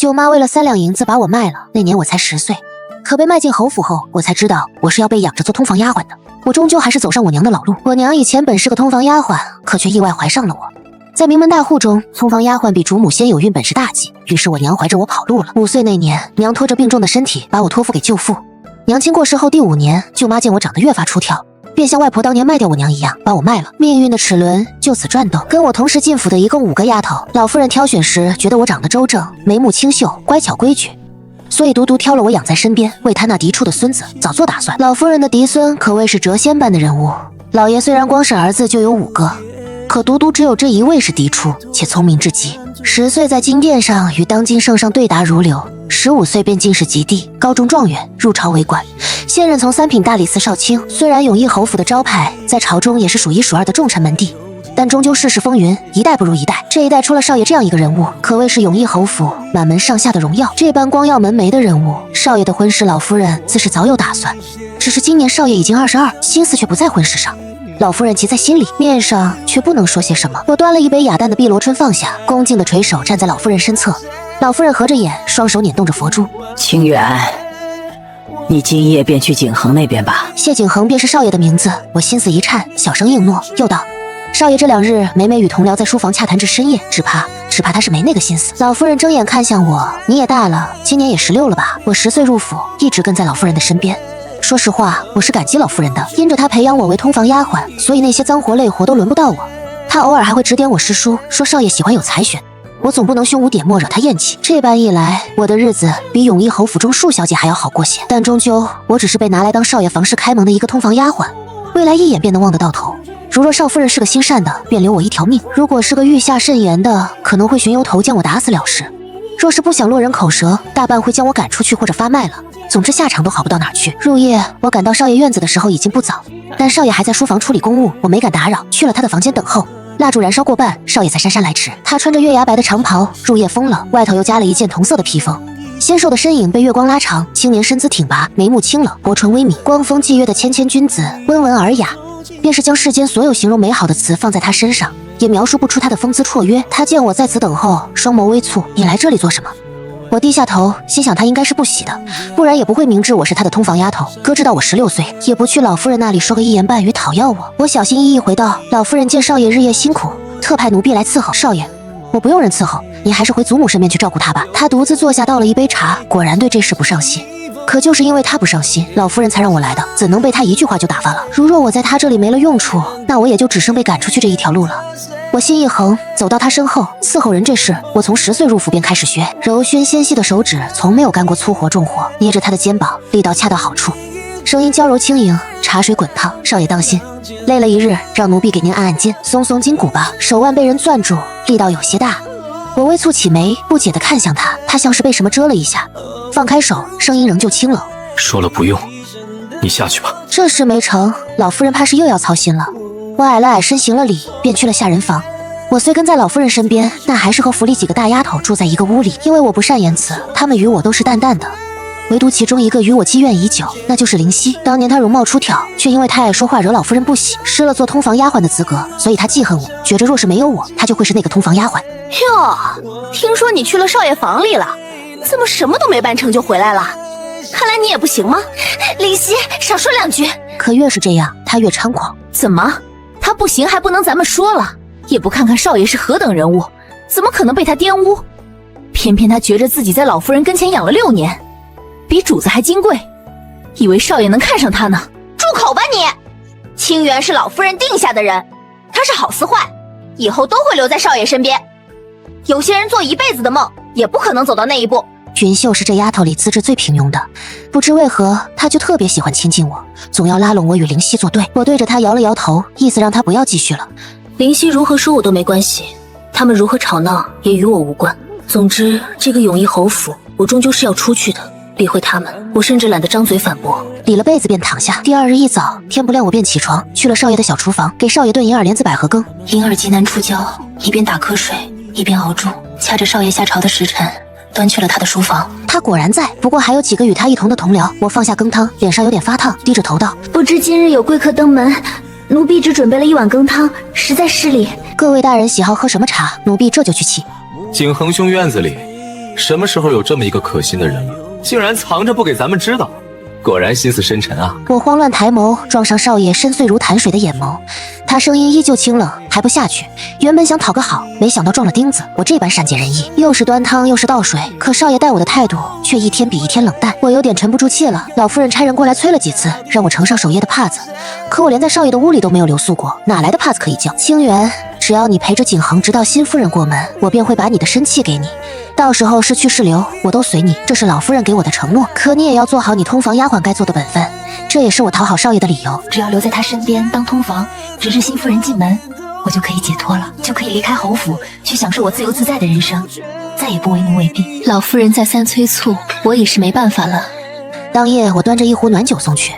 舅妈为了3两银子把我卖了，那年我才10岁。可被卖进侯府后，我才知道我是要被养着做通房丫鬟的。我终究还是走上我娘的老路。我娘以前本是个通房丫鬟，可却意外怀上了我。在名门大户中，通房丫鬟比主母先有孕，本事大忌。于是我娘怀着我跑路了。5岁那年，娘拖着病重的身体把我托付给舅父。娘亲过世后第5年，舅妈见我长得越发出挑，便像外婆当年卖掉我娘一样，把我卖了。命运的齿轮就此转动。跟我同时进府的一共5个丫头，老夫人挑选时觉得我长得周正，眉目清秀，乖巧规矩，所以独独挑了我养在身边，为她那嫡出的孙子早做打算。老夫人的嫡孙可谓是谪仙般的人物，老爷虽然光是儿子就有5个，可独独只有这1位是嫡出，且聪明至极。10岁在金殿上与当今圣上对答如流，15岁便进士及第，高中状元，入朝为官。现任从3品大理寺少卿。虽然永义侯府的招牌在朝中也是数1数2的重臣门第，但终究世事风云，一代不如一代。这一代出了少爷这样一个人物，可谓是永义侯府满门上下的荣耀。这般光耀门楣的人物，少爷的婚事老夫人自是早有打算，只是今年少爷已经22，心思却不在婚事上。老夫人急在心里，面上却不能说些什么。我端了一杯雅淡的碧螺春放下，恭敬的垂手站在老夫人身侧。老夫人合着眼，双手捻动着佛珠。清远，你今夜便去景恒那边吧。谢景恒便是少爷的名字。我心思一颤，小声应诺，又道：少爷这2日每每与同僚在书房洽谈至深夜，只怕他是没那个心思。老夫人睁眼看向我，你也大了，今年也16了吧？我10岁入府，一直跟在老夫人的身边。说实话，我是感激老夫人的，因着她培养我为通房丫鬟，所以那些脏活累活都轮不到我。她偶尔还会指点我诗书，说少爷喜欢有才学，我总不能胸无点墨惹她厌弃。这般一来，我的日子比永义侯府中庶小姐还要好过些。但终究，我只是被拿来当少爷房事开门的一个通房丫鬟，未来一眼便能望得到头。如若少夫人是个心善的，便留我一条命；如果是个欲下甚严的，可能会寻由头将我打死了事。若是不想落人口舌，大半会将我赶出去或者发卖了。总之下场都好不到哪儿去。入夜，我赶到少爷院子的时候已经不早，但少爷还在书房处理公务，我没敢打扰，去了他的房间等候。蜡烛燃烧过半，少爷才姗姗来迟。他穿着月牙白的长袍，入夜风冷，外头又加了一件同色的披风。纤瘦的身影被月光拉长，青年身姿挺拔，眉目清冷，薄唇微抿，光风霁月的谦谦君子，温文尔雅。便是将世间所有形容美好的词放在他身上，也描述不出他的风姿绰约。他见我在此等候，双眸微蹙，你来这里做什么？我低下头，心想他应该是不喜的，不然也不会明知我是他的通房丫头。哥知道我16岁，也不去老夫人那里说个1言半语讨要我。我小心翼翼回道：老夫人见少爷日夜辛苦，特派奴婢来伺候少爷。我不用人伺候，你还是回祖母身边去照顾他吧。他独自坐下，倒了一杯茶，果然对这事不上心。可就是因为他不上心，老夫人才让我来的，怎能被他一句话就打发了？如若我在他这里没了用处，那我也就只剩被赶出去这一条路了。我心一横，走到他身后。伺候人这事，我从10岁入府便开始学。柔萱纤细的手指从没有干过粗活重活，捏着他的肩膀，力道恰到好处，声音娇柔轻盈，茶水滚烫。少爷当心，累了一日，让奴婢给您按按肩，松松筋骨吧。手腕被人攥住，力道有些大。我微蹙起眉，不解地看向他，他像是被什么遮了一下，放开手，声音仍旧清冷。说了不用，你下去吧。这事没成，老夫人怕是又要操心了。我矮了矮身行了礼，便去了下人房。我虽跟在老夫人身边，但还是和府里几个大丫头住在一个屋里，因为我不善言辞，她们与我都是淡淡的。唯独其中一个与我积怨已久，那就是灵犀。当年她容貌出挑，却因为太爱说话惹老夫人不喜，失了做通房丫鬟的资格，所以她记恨我，觉着若是没有我，她就会是那个通房丫鬟。哟，听说你去了少爷房里了，怎么什么都没办成就回来了？看来你也不行吗？灵犀，少说2句。可越是这样，她越猖狂。怎么？他不行还不能咱们说了？也不看看少爷是何等人物，怎么可能被他玷污？偏偏他觉着自己在老夫人跟前养了6年，比主子还金贵，以为少爷能看上他呢。住口吧你！清源是老夫人定下的人，他是好似坏，以后都会留在少爷身边。有些人做一辈子的梦，也不可能走到那一步。云秀是这丫头里资质最平庸的，不知为何她就特别喜欢亲近我，总要拉拢我与灵犀作对。我对着她摇了摇头，意思让她不要继续了。灵犀如何说我都没关系，他们如何吵闹也与我无关。总之这个永义侯府我终究是要出去的，理会他们我甚至懒得张嘴反驳。理了被子便躺下。第2日一早天不亮我便起床，去了少爷的小厨房，给少爷炖银耳莲子百合羹。银耳极难出胶，一边打瞌睡一边熬煮，掐着少爷下朝的时辰端去了他的书房。他果然在，不过还有几个与他一同的同僚。我放下羹汤，脸上有点发烫，低着头道：不知今日有贵客登门，奴婢只准备了1碗羹汤，实在失礼。各位大人喜好喝什么茶，奴婢这就去沏。景恒兄院子里什么时候有这么一个可信的人物，竟然藏着不给咱们知道？果然心思深沉啊！我慌乱抬眸，撞上少爷深邃如潭水的眼眸，他声音依旧清冷，还不下去。原本想讨个好，没想到撞了钉子。我这般善解人意，又是端汤又是倒水，可少爷待我的态度却一天比一天冷淡，我有点沉不住气了。老夫人差人过来催了几次，让我呈上守夜的帕子，可我连在少爷的屋里都没有留宿过，哪来的帕子可以叫？清源，只要你陪着景恒直到新夫人过门，我便会把你的身契给你。到时候是去是留，我都随你，这是老夫人给我的承诺。可你也要做好你通房丫鬟该做的本分，这也是我讨好少爷的理由。只要留在他身边当通房，直至新夫人进门，我就可以解脱了，就可以离开侯府，去享受我自由自在的人生，再也不为奴为婢。老夫人再三催促，我已是没办法了。当夜我端着一壶暖酒送去。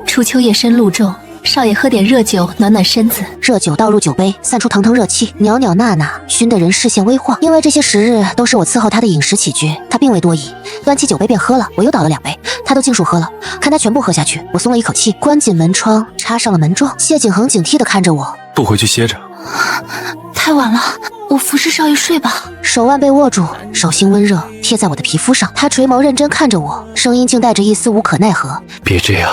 初秋夜深露重，少爷喝点热酒暖暖身子。热酒倒入酒杯，散出腾腾热气，袅袅娜娜，熏得人视线微晃。因为这些时日都是我伺候他的饮食起居，他并未多疑，端起酒杯便喝了。我又倒了2杯，他都尽数喝了。看他全部喝下去，我松了一口气，关紧门窗，插上了门桩。谢景恒警惕地看着我，不回去歇着？太晚了，我服侍少爷睡吧。手腕被握住，手心温热贴在我的皮肤上。他垂眸认真看着我，声音竟带着一丝无可奈何。别这样，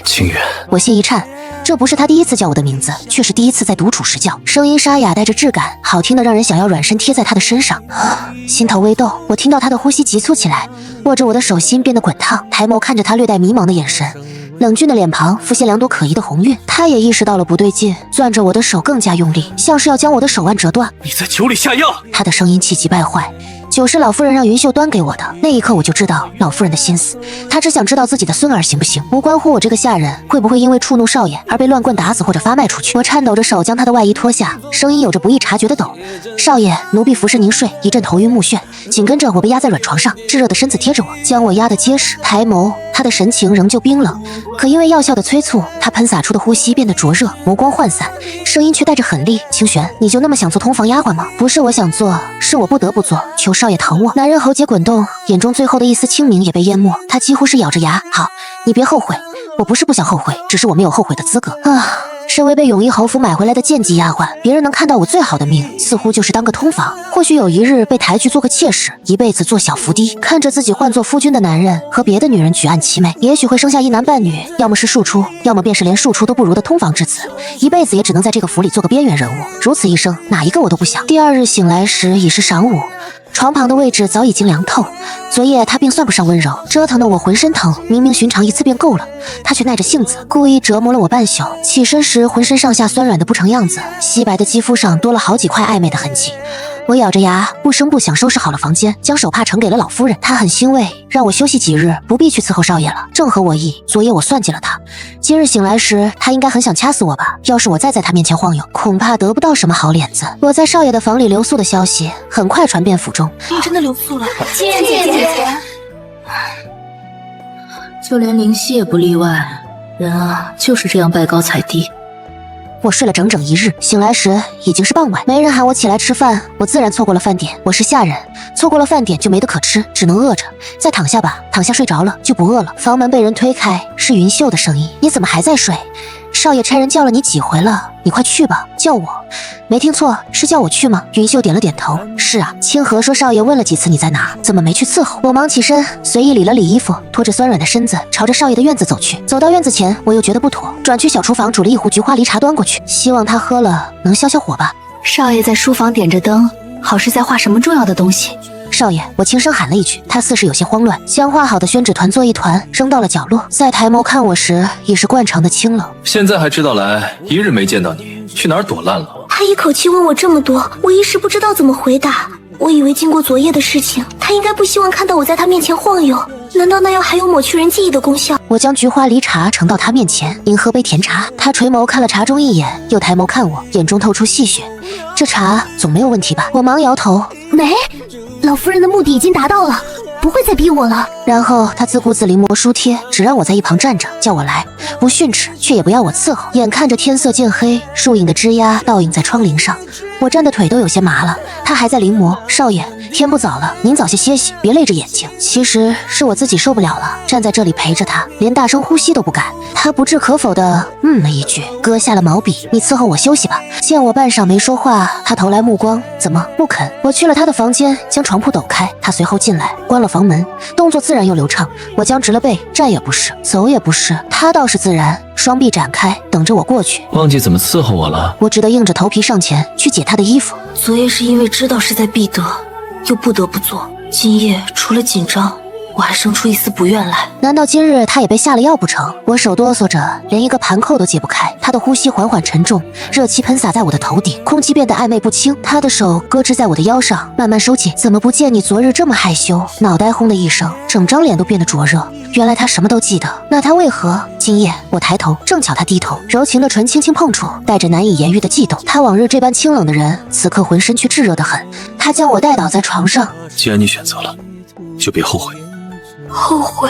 清源。我心一颤，这不是他第一次叫我的名字，却是第一次在独处时叫。声音沙哑，带着质感，好听的让人想要软身贴在他的身上。心头微动，我听到他的呼吸急促起来，握着我的手心变得滚烫，抬眸看着他略带迷茫的眼神，冷峻的脸庞浮现2朵可疑的红晕。他也意识到了不对劲，攥着我的手更加用力，像是要将我的手腕折断。你在酒里下药！他的声音气急败坏。酒是老夫人让云秀端给我的，那一刻我就知道老夫人的心思，她只想知道自己的孙儿行不行，无关乎我这个下人会不会因为触怒少爷而被乱棍打死或者发卖出去。我颤抖着手将她的外衣脱下，声音有着不易察觉的抖：少爷，奴婢服侍您睡。一阵头晕目眩，紧跟着我被压在软床上，炙热的身子贴着我，将我压得结实。抬眸，他的神情仍旧冰冷，可因为药效的催促，他喷洒出的呼吸变得灼热，眸光涣散，声音却带着狠厉：清玄，你就那么想做通房丫鬟吗？不是我想做，是我不得不做，求少爷疼我。男人喉结滚动，眼中最后的一丝清明也被淹没，他几乎是咬着牙：好，你别后悔。我不是不想后悔，只是我没有后悔的资格啊。身为被永义侯府买回来的贱籍丫鬟，别人能看到我最好的命，似乎就是当个通房。或许有一日被抬去做个妾室，一辈子做小伏低，看着自己换作夫君的男人和别的女人举案齐眉，也许会生下一男半女，要么是庶出，要么便是连庶出都不如的通房之子，一辈子也只能在这个府里做个边缘人物。如此一生，哪一个我都不想。第2日醒来时已是晌午，床旁的位置早已经凉透。昨夜他并算不上温柔，折腾得我浑身疼，明明寻常一次便够了，他却耐着性子故意折磨了我半宿。起身时浑身上下酸软的不成样子，皙白的肌肤上多了好几块暧昧的痕迹。我咬着牙不声不响收拾好了房间，将手帕呈给了老夫人。她很欣慰，让我休息几日，不必去伺候少爷了，正合我意。昨夜我算计了他，今日醒来时他应该很想掐死我吧，要是我再在他面前晃悠，恐怕得不到什么好脸子。我在少爷的房里留宿的消息很快传遍府中。你真的留宿了？姐姐，就连灵犀也不例外，人啊就是这样拜高踩低。我睡了整整1日，醒来时已经是傍晚，没人喊我起来吃饭，我自然错过了饭点。我是下人，错过了饭点就没得可吃，只能饿着。再躺下吧，躺下睡着了就不饿了。房门被人推开，是云秀的声音：你怎么还在睡？少爷差人叫了你几回了，你快去吧。叫我？没听错，是叫我去吗？云秀点了点头。是啊，清河说少爷问了几次你在哪，怎么没去伺候？我忙起身，随意理了理衣服，拖着酸软的身子朝着少爷的院子走去。走到院子前，我又觉得不妥，转去小厨房煮了一壶菊花梨茶端过去，希望他喝了能消消火吧。少爷在书房点着灯，好是在画什么重要的东西？少爷，我轻声喊了一句，他似是有些慌乱，将画好的宣纸团作一团，扔到了角落。再抬眸看我时，已是惯常的清冷。现在还知道来，1日没见到你，去哪儿躲烂了？他一口气问我这么多，我一时不知道怎么回答。我以为经过昨夜的事情，他应该不希望看到我在他面前晃悠，难道那药还有抹去人记忆的功效？我将菊花梨茶盛到他面前，您喝杯甜茶。他垂眸看了茶盅一眼，又抬眸看我，眼中透出戏谑。这茶总没有问题吧？我忙摇头，没，老夫人的目的已经达到了，不会再逼我了。然后他自顾自临摹书帖，只让我在一旁站着，叫我来，不训斥，却也不要我伺候。眼看着天色渐黑，树影的枝桠倒影在窗棂上，我站的腿都有些麻了。他还在临摹，少爷，天不早了，您早些歇息，别累着眼睛。其实是我自己受不了了，站在这里陪着他，连大声呼吸都不敢。他不置可否的了一句，搁下了毛笔，你伺候我休息吧。见我半晌没说话，他投来目光，怎么不肯？我去了他的房间，将床铺抖开，他随后进来，关了房门，动作自然又流畅。我僵直了背，站也不是，走也不是，他倒是自然，双臂展开，等着我过去。忘记怎么伺候我了？我只得硬着头皮上前去解他的衣服。昨夜是因为知道势在必得，又不得不做。今夜除了紧张，我还生出一丝不愿来。难道今日他也被下了药不成？我手哆嗦着，连一个盘扣都解不开。他的呼吸缓缓沉重，热气喷洒在我的头顶，空气变得暧昧不清。他的手搁置在我的腰上，慢慢收紧。怎么不见你昨日这么害羞？脑袋轰的一声，整张脸都变得灼热。原来他什么都记得，那他为何？今夜我抬头，正巧他低头，柔情的唇轻轻碰触，带着难以言喻的悸动。他往日这般清冷的人，此刻浑身却炙热得很。他将我带倒在床上。既然你选择了，就别后悔。后悔？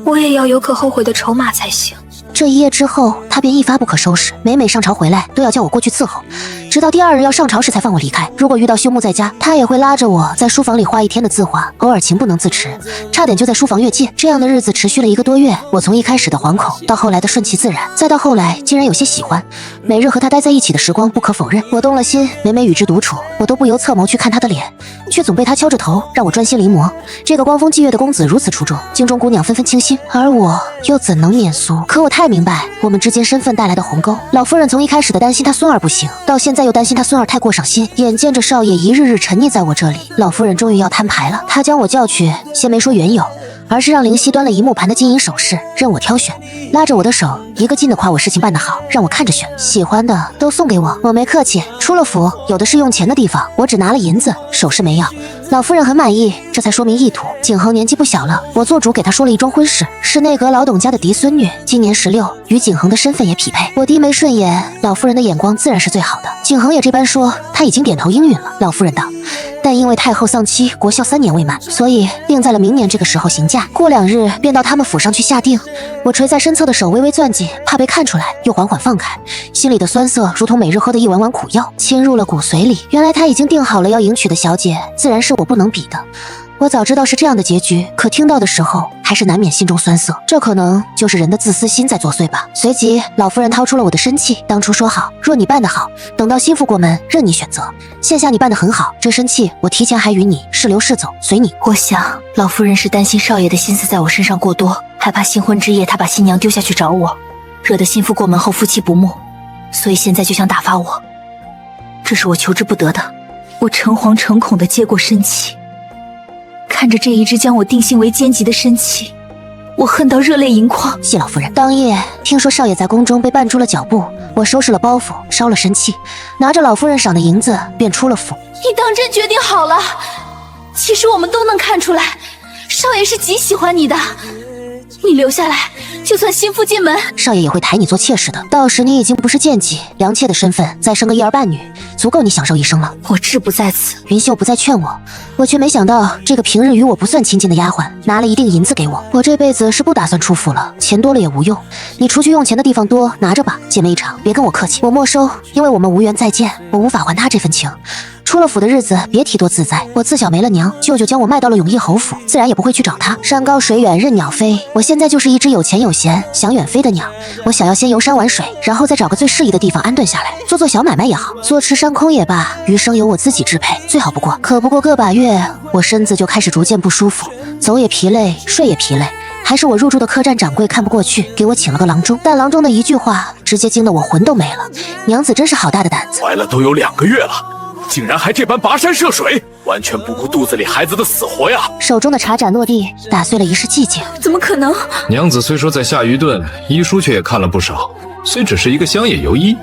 我也要有可后悔的筹码才行。这一夜之后，他便一发不可收拾，每上朝回来都要叫我过去伺候，直到第二日要上朝时才放我离开。如果遇到休木在家，他也会拉着我在书房里画一天的字画，偶尔情不能自持，差点就在书房越界。这样的日子持续了1个多月，我从一开始的惶恐，到后来的顺其自然，再到后来竟然有些喜欢。每日和他待在一起的时光不可否认，我动了心。每与之独处，我都不由侧眸去看他的脸，却总被他敲着头让我专心临摹。这个光风霁月的公子如此出众，京中姑娘纷纷倾心，而我又怎能免俗？可我太明白我们之间身份带来的鸿沟。老夫人从一开始的担心他孙儿不行，到现在又担心他孙儿太过上心，眼见着少爷一日日沉溺在我这里，老夫人终于要摊牌了。她将我叫去，先没说缘由，而是让灵犀端了一木盘的金银首饰任我挑选，拉着我的手一个劲的夸我事情办得好，让我看着选，喜欢的都送给我。我没客气，出了府有的是用钱的地方，我只拿了银子，首饰没要。老夫人很满意，这才说明意图。景恒年纪不小了，我做主给他说了一桩婚事，是内阁老董家的嫡孙女，今年16，与景恒的身份也匹配。我低眉顺眼，老夫人的眼光自然是最好的。景恒也这般说，他已经点头应允了。老夫人道，但因为太后丧妻，国孝3年未满，所以定在了明年这个时候行嫁，过2日便到他们府上去下定。我垂在身侧的手微微攥紧，怕被看出来，又缓缓放开，心里的酸涩如同每日喝的一碗碗苦药，侵入了骨髓里。原来他已经定好了要迎娶的小姐，自然是我不能比的。我早知道是这样的结局，可听到的时候还是难免心中酸涩，这可能就是人的自私心在作祟吧。随即老夫人掏出了我的身契，当初说好，若你办得好，等到心腹过门任你选择，现下你办得很好，这身契我提前还与你，是留是走随你。我想老夫人是担心少爷的心思在我身上过多，害怕新婚之夜他把新娘丢下去找我，惹得心腹过门后夫妻不睦，所以现在就想打发我，这是我求之不得的。我诚惶诚恐地接过身契，看着这一只将我定性为奸极的身契，我恨到热泪盈眶。谢老夫人。当夜听说少爷在宫中被绊住了脚步，我收拾了包袱，烧了身契，拿着老夫人赏的银子便出了府。你当真决定好了？其实我们都能看出来，少爷是极喜欢你的。你留下来，就算心腹进门，少爷也会抬你做妾室的。到时你已经不是贱籍，良妾的身份，再生个一儿半女，足够你享受一生了。我志不在此。云秀不再劝我却没想到这个平日与我不算亲近的丫鬟，拿了一锭银子给我。我这辈子是不打算出府了，钱多了也无用，你除去用钱的地方多，拿着吧，姐妹一场，别跟我客气。我没收，因为我们无缘再见，我无法还他这份情。出了府的日子别提多自在，我自小没了娘，舅舅将我卖到了永义侯府，自然也不会去找他。山高水远任鸟飞，我现在就是一只有钱有闲想远飞的鸟。我想要先游山玩水，然后再找个最适宜的地方安顿下来，做小买卖也好，坐吃山空也罢，余生由我自己支配，最好不过。可不过个把月，我身子就开始逐渐不舒服，走也疲累，睡也疲累。还是我入住的客栈掌柜看不过去，给我请了个郎中，但郎中的一句话直接惊得我魂都没了。娘子真是好大的胆子，怀了都有2个月了，竟然还这般跋山涉水，完全不顾肚子里孩子的死活呀！手中的茶盏落地，打碎了一世寂静。怎么可能？娘子虽说在下愚钝，医书却也看了不少，虽只是一个乡野游医，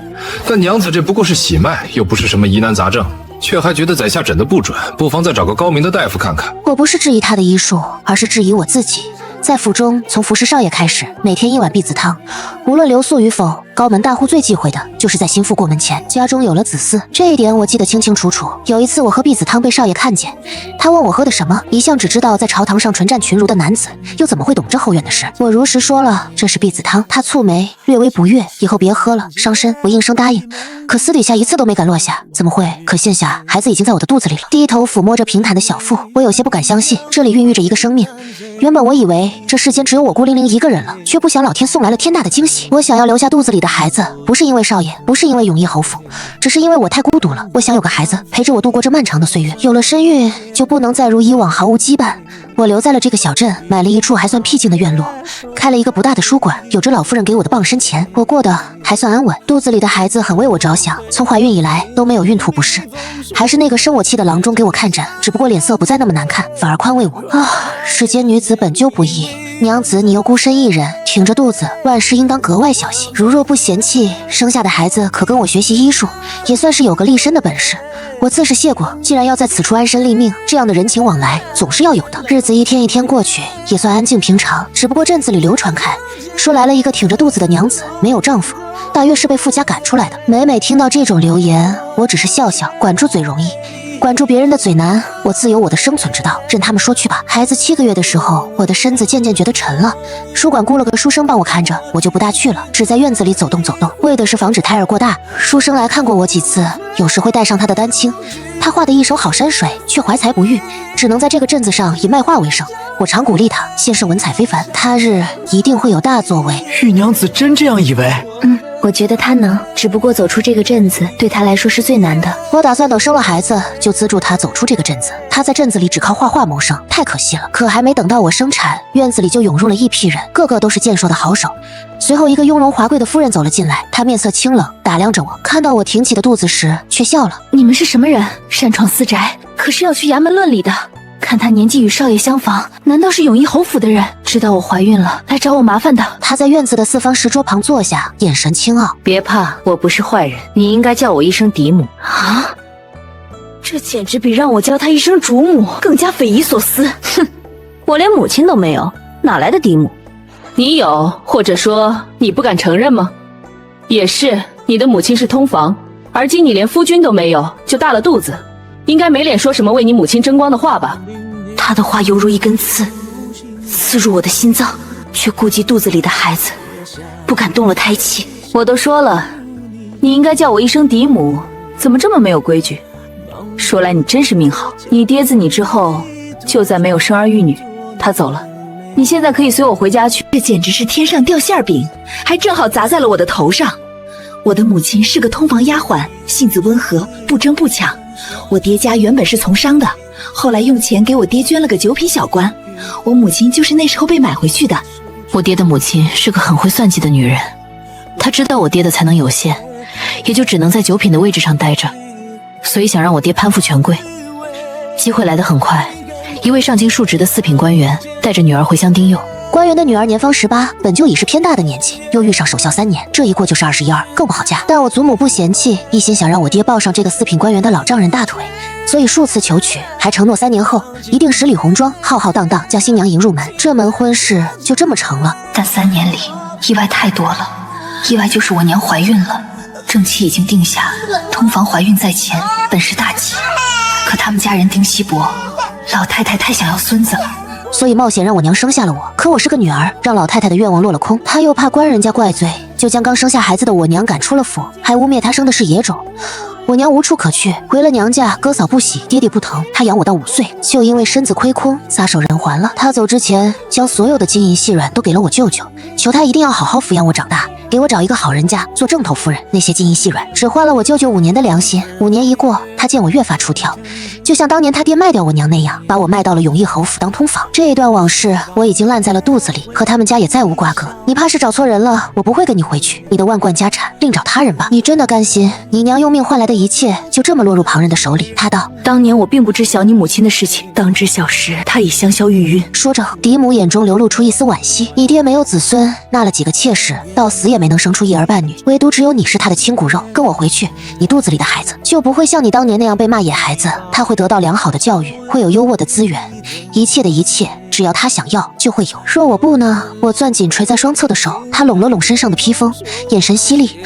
但娘子这不过是喜脉，又不是什么疑难杂症，却还觉得在下诊得不准，不妨再找个高明的大夫看看。我不是质疑他的医术，而是质疑我自己。在府中，从服侍少爷开始，每天1碗避子汤，无论留宿与否，高门大户最忌讳的就是在心腹过门前，家中有了子嗣。这一点我记得清清楚楚。有一次我喝避子汤被少爷看见，他问我喝的什么。一向只知道在朝堂上纯战群儒的男子，又怎么会懂这后院的事？我如实说了这是避子汤。他蹙眉，略微不悦，以后别喝了，伤身。我应声答应，可私底下一次都没敢落下。怎么会？可现下孩子已经在我的肚子里了。低头抚摸着平坦的小腹，我有些不敢相信，这里孕育着一个生命。原本我以为这世间只有我孤零零一个人了，却不想老天送来了天大的惊喜。我想要留下肚子里的孩子，不是因为少爷，不是因为永义侯府，只是因为我太孤独了。我想有个孩子陪着我度过这漫长的岁月。有了身孕，就不能再如以往毫无羁绊。我留在了这个小镇，买了一处还算僻静的院落，开了一个不大的书馆，有着老夫人给我的傍身钱，我过得还算安稳。肚子里的孩子很为我着想，从怀孕以来都没有孕吐不适，还是那个生我气的郎中给我看诊，只不过脸色不再那么难看，反而宽慰我啊，世间女子本就不易，娘子你又孤身一人，挺着肚子，万事应当格外小心。如若不嫌弃，生下的孩子可跟我学习医术，也算是有个立身的本事。我自是谢过，既然要在此处安身立命，这样的人情往来总是要有的。日子一天一天过去，也算安静平常。只不过镇子里流传开，说来了一个挺着肚子的娘子，没有丈夫，大约是被富家赶出来的。每每听到这种流言，我只是笑笑，管住嘴容易，管住别人的嘴难，我自有我的生存之道，任他们说去吧。孩子7个月的时候，我的身子渐渐觉得沉了，书馆雇了个书生帮我看着，我就不大去了，只在院子里走动走动，为的是防止胎儿过大。书生来看过我几次，有时会带上他的丹青，他画的一手好山水，却怀才不遇，只能在这个镇子上以卖画为生。我常鼓励他，先生文采非凡，他日一定会有大作为。玉娘子真这样以为？我觉得他能，只不过走出这个镇子对他来说是最难的。我打算等生了孩子就资助他走出这个镇子。他在镇子里只靠画画谋生，太可惜了。可还没等到我生产，院子里就涌入了一批人，个个都是健硕的好手。随后一个雍容华贵的夫人走了进来，她面色清冷，打量着我，看到我挺起的肚子时却笑了。你们是什么人？擅闯私宅，可是要去衙门论理的。看他年纪与少爷相仿，难道是永义侯府的人？知道我怀孕了，来找我麻烦的。他在院子的4方石桌旁坐下，眼神清傲。别怕，我不是坏人，你应该叫我一声嫡母。啊！这简直比让我叫他一声主母更加匪夷所思。哼，我连母亲都没有，哪来的嫡母？你有，或者说你不敢承认吗？也是，你的母亲是通房，而今你连夫君都没有，就大了肚子，应该没脸说什么为你母亲争光的话吧？他的话犹如一根刺，刺入我的心脏，却顾及肚子里的孩子，不敢动了胎气。我都说了，你应该叫我一声嫡母，怎么这么没有规矩？说来你真是命好，你爹自你之后就再没有生儿育女，他走了，你现在可以随我回家去。这简直是天上掉馅饼，还正好砸在了我的头上。我的母亲是个通房丫鬟，性子温和，不争不抢。我爹家原本是从商的，后来用钱给我爹捐了个9品小官，我母亲就是那时候被买回去的。我爹的母亲是个很会算计的女人，她知道我爹的才能有限，也就只能在9品的位置上待着，所以想让我爹攀附权贵。机会来得很快，一位上京述职的4品官员带着女儿回乡丁幼。官员的女儿年方18，本就已是偏大的年纪，又遇上守孝3年，这一过就是21、22，更不好嫁。但我祖母不嫌弃，一心想让我爹抱上这个4品官员的老丈人大腿，所以数次求娶，还承诺3年后一定10里红妆，浩浩荡荡将新娘迎入门。这门婚事就这么成了。但3年里意外太多了，意外就是我娘怀孕了，正妻已经定下，通房怀孕在前，本是大吉。可他们家人丁稀薄，老太太太想要孙子了，所以冒险让我娘生下了我。可我是个女儿，让老太太的愿望落了空。她又怕官人家怪罪，就将刚生下孩子的我娘赶出了府，还污蔑她生的是野种。我娘无处可去，回了娘家，哥嫂不喜，爹爹不疼。她养我到5岁，就因为身子亏空，撒手人寰了。她走之前，将所有的金银细软都给了我舅舅，求他一定要好好抚养我长大，给我找一个好人家做正头夫人。那些金银细软只换了我舅舅5年的良心。5年一过，他见我越发出挑，就像当年他爹卖掉我娘那样，把我卖到了永义侯府当通房。这一段往事我已经烂在了肚子里，和他们家也再无瓜葛。你怕是找错人了，我不会跟你回去，你的万贯家产另找他人吧。你真的甘心你娘用命换来的一切就这么落入旁人的手里？他道：当年我并不知晓你母亲的事情，当知晓时她已香消玉殒。说着，嫡母眼中流露出一丝惋惜。你爹没有子孙，纳了几个妾室，到死也没能生出一儿半女，唯独只有你是他的亲骨肉。跟我回去，你肚子里的孩子就不会像你当年那样被骂野孩子，他会得到良好的教育，会有优渥的资源，一切的一切只要他想要，就会有。若我不呢？我攥紧垂在双侧的手，他拢了拢身上的披风，眼神犀利。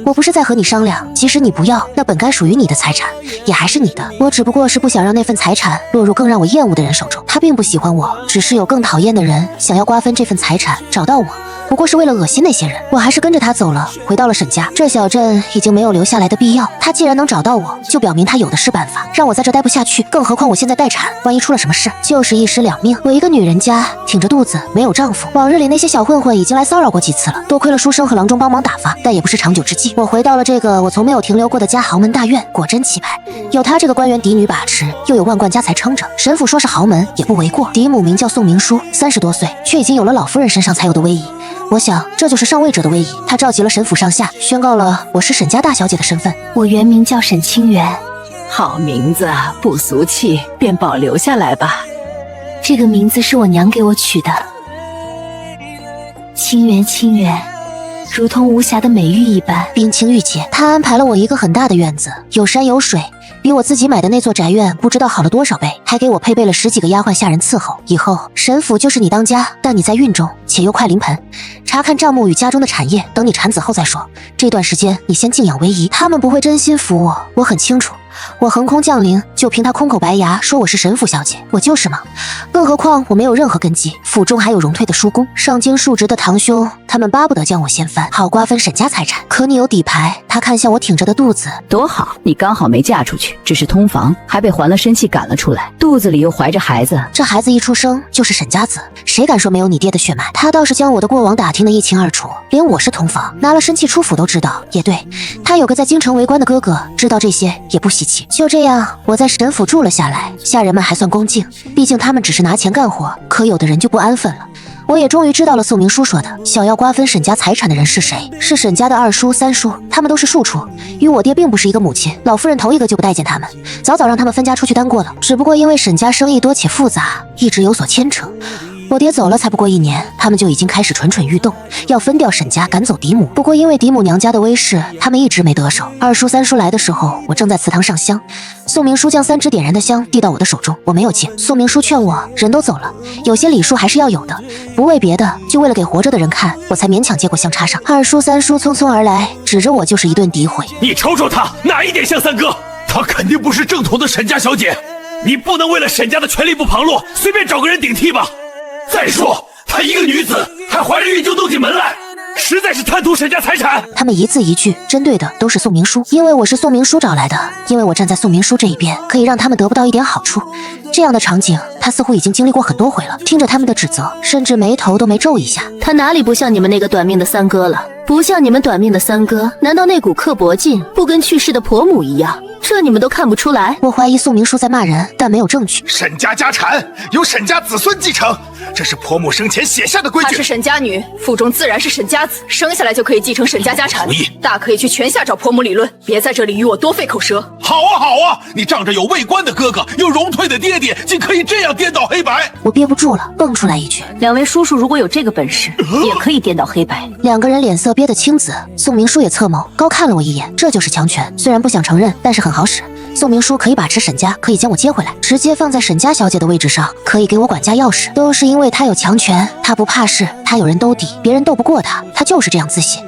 我不是在和你商量，即使你不要，那本该属于你的财产，也还是你的。我只不过是不想让那份财产落入更让我厌恶的人手中。他并不喜欢我，只是有更讨厌的人想要瓜分这份财产，找到我。不过是为了恶心那些人，我还是跟着他走了，回到了沈家。这小镇已经没有留下来的必要。他既然能找到我，就表明他有的是办法，让我在这待不下去。更何况我现在待产，万一出了什么事，就是一尸两命。我一个女人家，挺着肚子，没有丈夫。往日里那些小混混已经来骚扰过几次了，多亏了书生和郎中帮忙打发，但也不是长久之计。我回到了这个我从没有停留过的家豪门大院，果真气派。有他这个官员嫡女把持，又有万贯家财撑着，沈府说是豪门也不为过。嫡母名叫宋明书，30多岁，却已经有了老夫人身上才有的威仪。我想，这就是上位者的威仪。他召集了沈府上下，宣告了我是沈家大小姐的身份。我原名叫沈清源，好名字，不俗气，便保留下来吧。这个名字是我娘给我取的。清源，清源，如同无瑕的美玉一般。冰清玉洁，他安排了我一个很大的院子，有山有水，比我自己买的那座宅院不知道好了多少倍，还给我配备了10几个丫鬟下人伺候。以后沈府就是你当家，但你在孕中，且又快临盆，查看账目与家中的产业，等你产子后再说。这段时间你先静养为宜，他们不会真心服我，我很清楚。我横空降临，就凭他空口白牙说我是沈府小姐，我就是吗？更何况我没有任何根基，府中还有荣退的叔公，上京述职的堂兄，他们巴不得将我掀翻，好瓜分沈家财产。可你有底牌。他看向我挺着的肚子，多好，你刚好没嫁出去，只是通房，还被还了生气赶了出来，肚子里又怀着孩子。这孩子一出生就是沈家子，谁敢说没有你爹的血脉？他倒是将我的过往打听得一清二楚，连我是同房，拿了生气出府都知道。也对，他有个在京城为官的哥哥，知道这些也不稀奇。就这样，我在沈府住了下来，下人们还算恭敬，毕竟他们只是拿钱干活，可有的人就不安分了。我也终于知道了宋明书说的想要瓜分沈家财产的人是谁，是沈家的2叔、3叔，他们都是庶出，与我爹并不是一个母亲。老夫人头一个就不待见他们，早早让他们分家出去单过了。只不过因为沈家生意多且复杂，一直有所牵扯。我爹走了才不过1年，他们就已经开始蠢蠢欲动，要分掉沈家，赶走嫡母。不过因为嫡母娘家的威势，他们一直没得手。2叔、3叔来的时候，我正在祠堂上香，宋明书将3支点燃的香递到我的手中，我没有接。宋明书劝我，人都走了，有些礼数还是要有的，不为别的，就为了给活着的人看，我才勉强接过香插上。2叔、3叔匆匆而来，指着我就是一顿诋毁。你瞅瞅他，哪一点像三哥？他肯定不是正统的沈家小姐，你不能为了沈家的权力不旁落，随便找个人顶替吧。再说，她一个女子还怀着孕就动起门来，实在是贪图沈家财产。他们一字一句针对的都是宋明书，因为我是宋明书找来的，因为我站在宋明书这一边，可以让他们得不到一点好处。这样的场景，他似乎已经经历过很多回了。听着他们的指责，甚至眉头都没皱一下。他哪里不像你们那个短命的三哥了？不像你们短命的三哥，难道那股刻薄劲不跟去世的婆母一样？这你们都看不出来？我怀疑宋明书在骂人，但没有证据。沈家家产由沈家子孙继承，这是婆母生前写下的规矩。她是沈家女，腹中自然是沈家子，生下来就可以继承沈家家产，大可以去泉下找婆母理论，别在这里与我多费口舌。好啊好啊，你仗着有为官的哥哥，有荣退的爹爹，竟可以这样颠倒黑白。我憋不住了，蹦出来一句：两位叔叔如果有这个本事，也可以颠倒黑白。2个人脸色憋得青紫，宋明书也侧眸，高看了我一眼。这就是强权，虽然不想承认，但是很好使。宋明书可以把持沈家，可以将我接回来，直接放在沈家小姐的位置上，可以给我管家钥匙，都是因为他有强权，他不怕事，他有人兜底，别人斗不过他，他就是这样自信。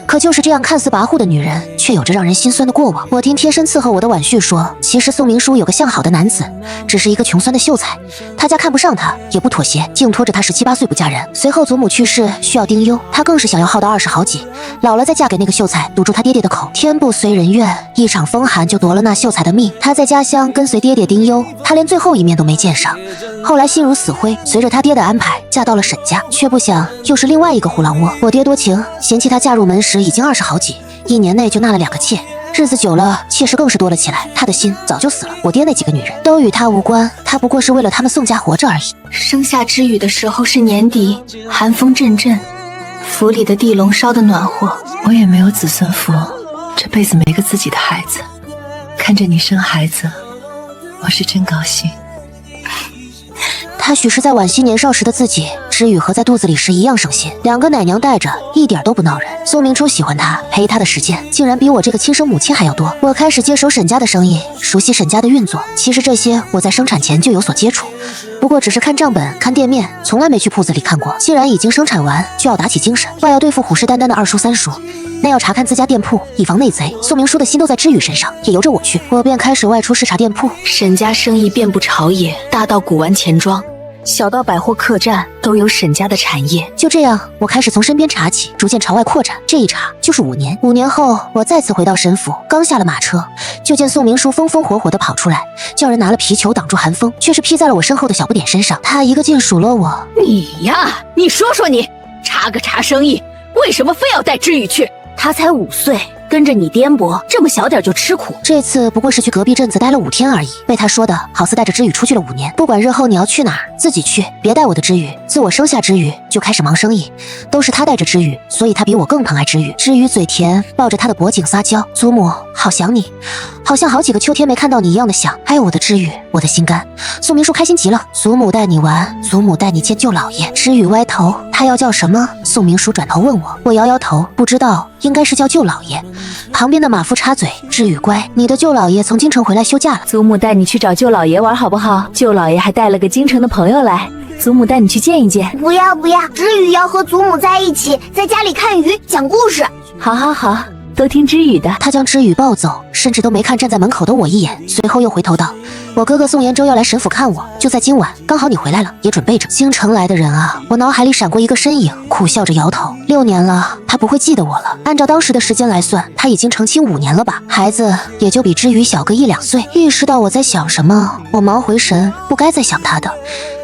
可就是这样看似跋扈的女人，却有着让人心酸的过往。我听贴身伺候我的婉婿说，其实宋明书有个相好的男子，只是一个穷酸的秀才，他家看不上他，也不妥协，竟拖着他17、18岁不嫁人。随后祖母去世，需要丁忧，他更是想要耗到20好几，老了再嫁给那个秀才，堵住他爹爹的口。天不随人愿，一场风寒就夺了那秀才的命。他在家乡跟随爹爹丁忧，他连最后一面都没见上。后来心如死灰，随着他爹的安排嫁到了沈家，却不想又是另外一个虎狼窝。我爹多情，嫌弃他嫁入门时已经20好几，1年内就纳了2个妾，日子久了，妾室更是多了起来。他的心早就死了，我爹那几个女人都与他无关，他不过是为了他们宋家活着而已。生夏之雨的时候是年底，寒风阵阵，府里的地笼烧得暖和。我也没有子孙福，这辈子没个自己的孩子，看着你生孩子，我是真高兴。他许是在惋惜年少时的自己。知雨和在肚子里时一样省心，两个奶娘带着，一点都不闹人。宋明初喜欢他，陪他的时间竟然比我这个亲生母亲还要多。我开始接手沈家的生意，熟悉沈家的运作。其实这些我在生产前就有所接触，不过只是看账本、看店面，从来没去铺子里看过。既然已经生产完，就要打起精神，怪要对付虎视眈眈的二叔三叔。那要查看自家店铺，以防内贼。宋明书的心都在知雨身上，也由着我去。我便开始外出视察店铺。沈家生意遍布朝野，大到古玩钱庄，小到百货客栈，都有沈家的产业。就这样，我开始从身边查起，逐渐朝外扩展。这一查就是5年。5年后，我再次回到沈府，刚下了马车，就见宋明书风风火火地跑出来，叫人拿了皮球挡住寒风，却是劈在了我身后的小不点身上。他一个劲数落我：“你呀，你说说你，查个查生意，为什么非要带知雨去？他才5岁。”跟着你颠簸，这么小点就吃苦。这次不过是去隔壁镇子待了5天而已，被他说的好似带着知雨出去了5年。不管日后你要去哪儿，自己去，别带我的知雨。自我生下知雨就开始忙生意，都是他带着知雨，所以他比我更疼爱知雨。知雨嘴甜，抱着他的脖颈撒娇：“祖母，好想你，好像好几个秋天没看到你一样的想。”哎呦，我的知雨，我的心肝。宋明书开心极了：“祖母带你玩，祖母带你见舅老爷。”知雨歪头，他要叫什么？宋明书转头问我，我摇摇头，不知道，应该是叫舅老爷。旁边的马夫插嘴：“知雨乖，你的舅老爷从京城回来休假了，祖母带你去找舅老爷玩好不好？舅老爷还带了个京城的朋友来，祖母带你去见一见。”不要不要，知雨要和祖母在一起，在家里看鱼讲故事。好好好，都听知雨的。他将知雨抱走，甚至都没看站在门口的我一眼，随后又回头道：“我哥哥宋延州要来沈府看我，就在今晚，刚好你回来了，也准备着。”京城来的人啊，我脑海里闪过一个身影，苦笑着摇头。6年了，他不会记得我了。按照当时的时间来算，他已经成亲5年了吧？孩子也就比知雨小个1、2岁。意识到我在想什么，我忙回神，不该再想他的。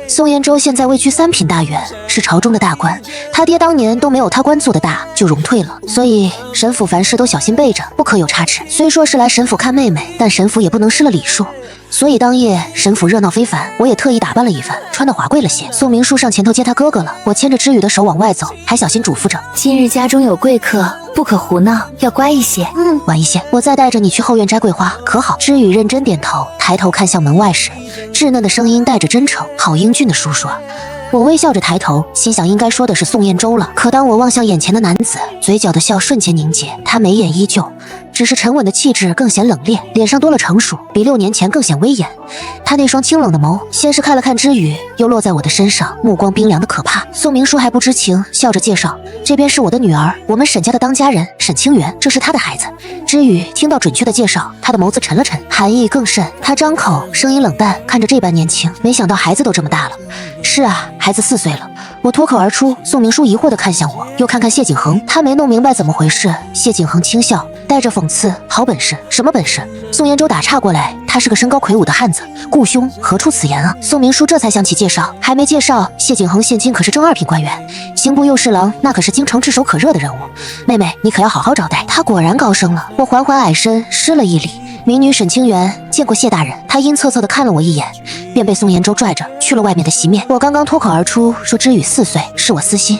宋延州现在位居3品大员，是朝中的大官，他爹当年都没有他官做的大，就荣退了，所以沈府凡事都小心备着，不可有差池。虽说是来沈府看妹妹，但沈府也不能失了礼数，所以当夜沈府热闹非凡，我也特意打扮了一番，穿得华贵了些。宋明书上前头接他哥哥了，我牵着知雨的手往外走，还小心嘱咐着：“今日家中有贵客，不可胡闹，要乖一些。”“晚一些，我再带着你去后院摘桂花，可好？”知雨认真点头，抬头看向门外时，稚嫩的声音带着真诚：“好英俊的叔叔啊。”我微笑着抬头，心想应该说的是宋彦州了。可当我望向眼前的男子，嘴角的笑瞬间凝结。他眉眼依旧，只是沉稳的气质更显冷冽，脸上多了成熟，比6年前更显威严。他那双清冷的眸，先是看了看知雨，又落在我的身上，目光冰凉的可怕。宋明书还不知情，笑着介绍：“这边是我的女儿，我们沈家的当家人沈清源，这是他的孩子。”知雨听到准确的介绍，他的眸子沉了沉，含义更甚。他张口，声音冷淡，看着这般年轻，没想到孩子都这么大了。是啊，孩子4岁了。我脱口而出。宋明书疑惑地看向我，又看看谢景恒，他没弄明白怎么回事。谢景恒轻笑，带着讽刺：“好本事？什么本事？”宋延州打岔过来：“他是个身高魁梧的汉子，故兄何出此言啊？”宋明书这才想起介绍，还没介绍，谢景恒现今可是正2品官员，刑部右侍郎，那可是京城炙手可热的人物。妹妹，你可要好好招待。他果然高升了。我缓缓矮身，施了一礼：“民女沈清源，见过谢大人。”他阴恻恻地看了我一眼，便被宋延州拽着去了外面的席面。我刚刚脱口而出说知雨4岁，是我私心。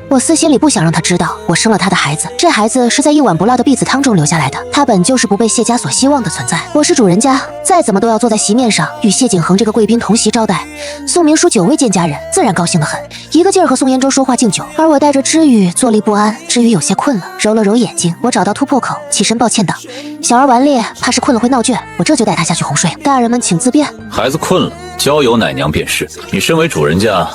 我私心里不想让他知道我生了他的孩子，这孩子是在一碗不辣的婢子汤中留下来的，他本就是不被谢家所希望的存在。我是主人家，再怎么都要坐在席面上与谢景恒这个贵宾同席招待。宋明书久未见家人，自然高兴得很，一个劲儿和宋延州说话敬酒，而我带着知雨坐立不安。知雨有些困了，揉了揉眼睛，我找到突破口，起身抱歉道：“小儿顽劣，怕是困了会闹倦，我这就带他下去哄睡。大人们请自便。”孩子困了，交由奶娘便是。你身为主人家，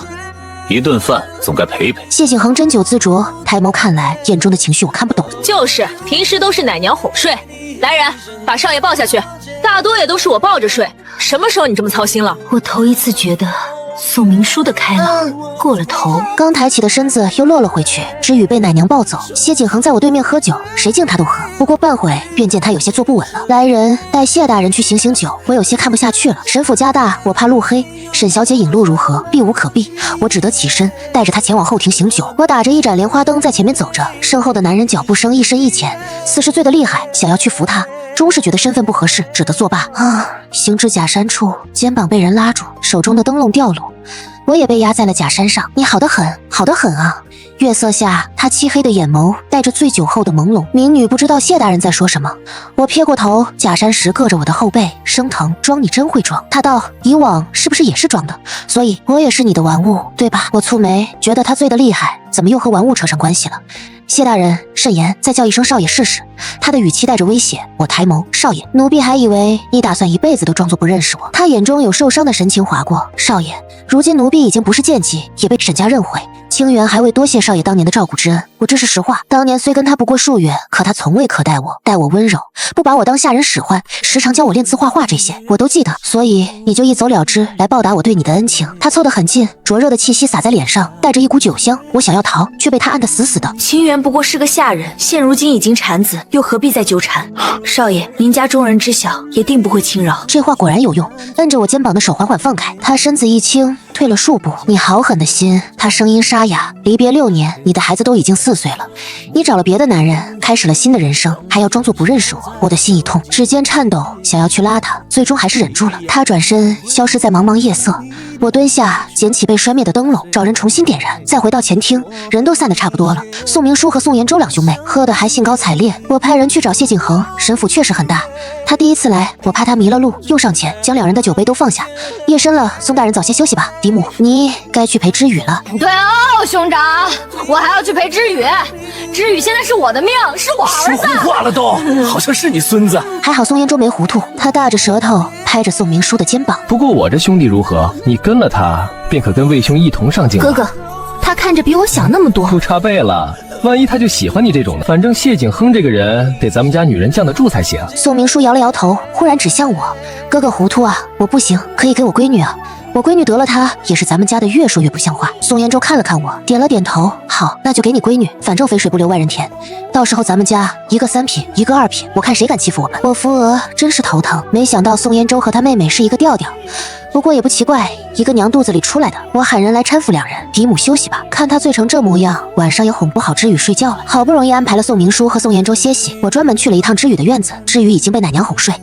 一顿饭总该陪陪。谢景恒斟酒自酌，抬眸看来，眼中的情绪我看不懂。就是平时都是奶娘哄睡，来人，把少爷抱下去。大多也都是我抱着睡，什么时候你这么操心了？我头一次觉得宋明书的开朗过了头，刚抬起的身子又落了回去。知雨被奶娘抱走，谢景恒在我对面喝酒，谁敬他都喝。不过半会便见他有些坐不稳了。来人，带谢大人去醒醒酒。我有些看不下去了。沈府家大，我怕路黑，沈小姐引路如何？避无可避，我只得起身，带着她前往后庭醒酒。我打着一盏莲花灯在前面走着，身后的男人脚步声一深一浅，似是醉得厉害，想要去扶他，终是觉得身份不合适，只得作罢。行至假山处，肩膀被人拉住，手中的灯笼掉落，我也被压在了假山上。你好得很，好得很啊！月色下，他漆黑的眼眸带着醉酒后的朦胧。民女不知道谢大人在说什么。我撇过头，假山石硌着我的后背，生疼。装你真会装。他道：以往是不是也是装的？所以我也是你的玩物，对吧？我蹙眉，觉得他醉得厉害，怎么又和玩物扯上关系了？谢大人，慎言，再叫一声少爷试试。他的语气带着威胁。我抬眸，少爷，奴婢还以为你打算一辈子都装作不认识我。他眼中有受伤的神情划过。少爷，如今奴婢已经不是贱籍，也被沈家认回。清源还未多谢少爷当年的照顾之恩，我这是实话。当年虽跟他不过数月，可他从未苛待我，待我温柔，不把我当下人使唤，时常教我练字画画，这些我都记得。所以你就一走了之，来报答我对你的恩情。他凑得很近，灼热的气息洒在脸上，带着一股酒香。我想要逃，却被他按得死死的。清源不过是个下人，现如今已经产子，又何必再纠缠？少爷，您家中人知晓，也定不会轻饶。这话果然有用，摁着我肩膀的手缓缓放开。他身子一轻，退了数步。你好狠的心。他声音沙哑。离别6年，你的孩子都已经4岁了，你找了别的男人，开始了新的人生，还要装作不认识我。我的心一痛，指尖颤抖，想要去拉他，最终还是忍住了。他转身消失在茫茫夜色。我蹲下，捡起被摔灭的灯笼，找人重新点燃，再回到前厅，人都散得差不多了。宋明书和宋延州两兄妹喝得还兴高采烈。我派人去找谢景恒，神府确实很大，他第一次来，我怕他迷了路，又上前将两人的酒杯都放下。夜深了，宋大人早些休息吧。嫡母，你该去陪知雨了。对哦，兄长，我还要去陪知雨。知雨现在是我的命，是我儿子。说胡话了都，好像是你孙子。还好宋延州没糊涂，他大着舌头拍着宋明书的肩膀。不过我这兄弟如何？你跟了他，便可跟魏兄一同上京了。哥哥，他看着比我小那么多，不差辈了。万一他就喜欢你这种的，反正谢景亨这个人得咱们家女人犟得住才行。宋明书摇了摇头，忽然指向我：哥哥糊涂啊，我不行，可以给我闺女啊。我闺女得了她，也是咱们家的，越说越不像话。宋延州看了看我，点了点头，好，那就给你闺女，反正肥水不流外人田。到时候咱们家一个3品，一个2品，我看谁敢欺负我们。我扶额，真是头疼。没想到宋延州和他妹妹是一个调调，不过也不奇怪，一个娘肚子里出来的。我喊人来搀扶两人，嫡母休息吧，看他醉成这模样，晚上也哄不好知雨睡觉了。好不容易安排了宋明书和宋延州歇息，我专门去了一趟知雨的院子。知雨已经被奶娘哄睡，